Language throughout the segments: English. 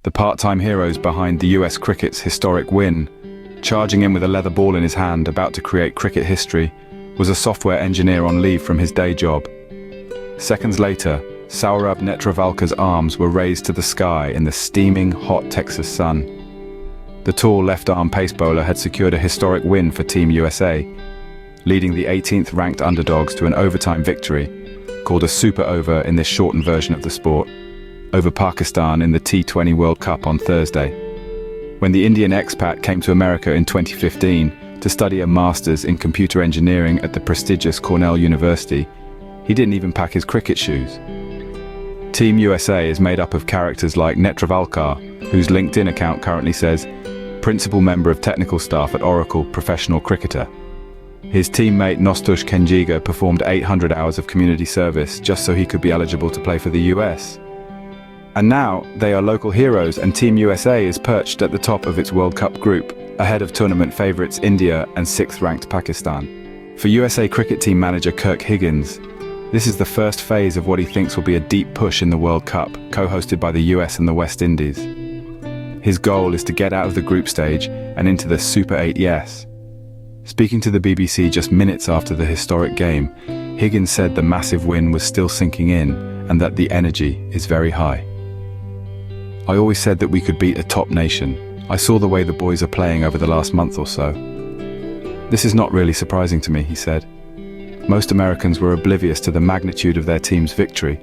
the part-time heroes behind the US cricket's historic win. Charging in with a leather ball in his hand, about to create cricket history, was a software engineer on leave from his day job. Seconds later, Saurabh Netravalkar's arms were raised to the sky in the steaming, hot Texas sun. The tall left-arm pace bowler had secured a historic win for Team USA, leading the 18th ranked underdogs to an overtime victory, called a super over in this shortened version of the sport, over Pakistan in the T20 World Cup on Thursday. When the Indian expat came to America in 2015 to study a master's in computer engineering at the prestigious Cornell University, he didn't even pack his cricket shoes. Team USA is made up of characters like Netravalkar, whose LinkedIn account currently says, Principal Member of Technical Staff at Oracle, Professional Cricketer. His teammate Nostush Kenjiga performed 800 hours of community service just so he could be eligible to play for the US. And now, they are local heroes, and Team USA is perched at the top of its World Cup group, ahead of tournament favourites India and 6th-ranked Pakistan. For USA cricket team manager Kirk Higgins, this is the first phase of what he thinks will be a deep push in the World Cup, co-hosted by the US and the West Indies. His goal is to get out of the group stage and into the Super 8 yes. Speaking to the BBC just minutes after the historic game, Higgins said the massive win was still sinking in and that the energy is very high. I always said that we could beat a top nation. I saw the way the boys are playing over the last month or so. This is not really surprising to me, he said. Most Americans were oblivious to the magnitude of their team's victory,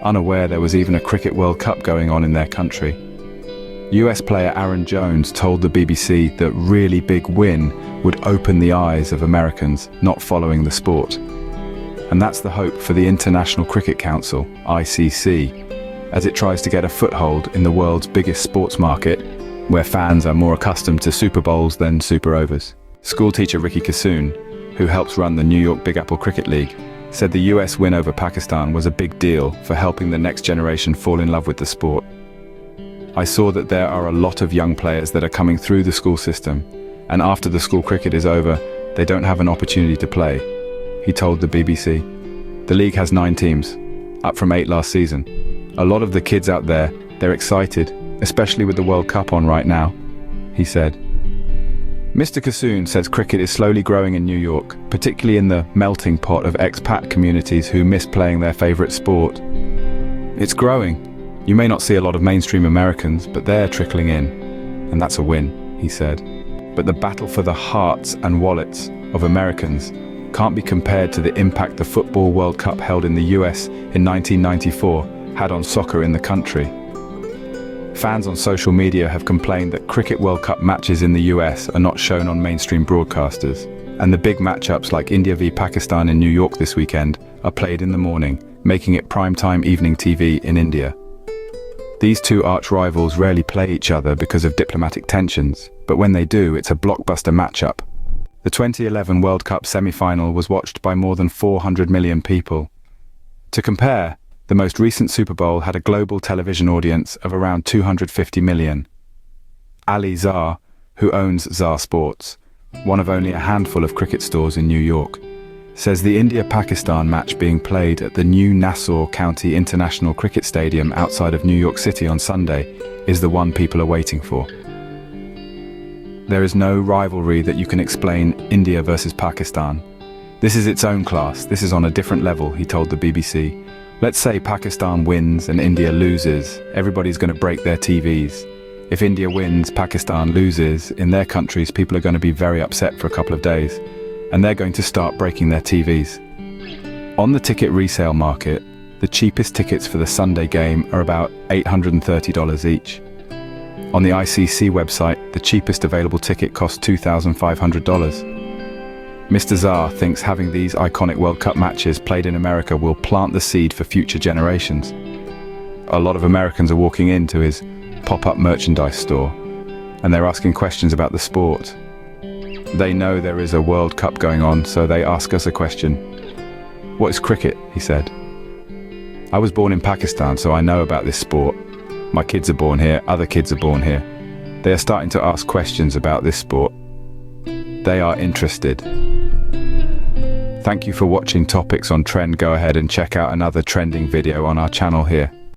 unaware there was even a Cricket World Cup going on in their country. US player Aaron Jones told the BBC that really big win would open the eyes of Americans not following the sport. And that's the hope for the International Cricket Council, ICC, as it tries to get a foothold in the world's biggest sports market, where fans are more accustomed to Super Bowls than Super Overs. Schoolteacher Ricky Kassoon, who helps run the New York Big Apple Cricket League, said the US win over Pakistan was a big deal for helping the next generation fall in love with the sport. I saw that there are a lot of young players that are coming through the school system, and after the school cricket is over, they don't have an opportunity to play, he told the BBC. The league has 9 teams, up from 8 last season. A lot of the kids out there, they're excited, especially with the World Cup on right now, he said. Mr. Kassoon says cricket is slowly growing in New York, particularly in the melting pot of expat communities who miss playing their favorite sport. It's growing. You may not see a lot of mainstream Americans, but they're trickling in. And that's a win, he said. But the battle for the hearts and wallets of Americans can't be compared to the impact the Football World Cup held in the US in 1994 had on soccer in the country. Fans on social media have complained that Cricket World Cup matches in the US are not shown on mainstream broadcasters, and the big matchups like India v Pakistan in New York this weekend are played in the morning, making it primetime evening TV in India. These two arch-rivals rarely play each other because of diplomatic tensions, but when they do, it's a blockbuster matchup. The 2011 World Cup semi-final was watched by more than 400 million people. To compare, the most recent Super Bowl had a global television audience of around 250 million. Ali Zar, who owns Zar Sports, one of only a handful of cricket stores in New York, says the India-Pakistan match being played at the new Nassau County International Cricket Stadium outside of New York City on Sunday is the one people are waiting for. There is no rivalry that you can explain India versus Pakistan. This is its own class, this is on a different level, he told the BBC. Let's say Pakistan wins and India loses, everybody's going to break their TVs. If India wins, Pakistan loses, in their countries people are going to be very upset for a couple of days, and they're going to start breaking their TVs. On the ticket resale market, the cheapest tickets for the Sunday game are about $830 each. On the ICC website, the cheapest available ticket costs $2,500. Mr. Zar thinks having these iconic World Cup matches played in America will plant the seed for future generations. A lot of Americans are walking into his pop-up merchandise store, and they're asking questions about the sport. They know there is a World Cup going on, so they ask us a question. What is cricket? He said. I was born in Pakistan, so I know about this sport. My kids are born here, other kids are born here. They are starting to ask questions about this sport. They are interested. Thank you for watching Topics on Trend. Go ahead and check out another trending video on our channel here.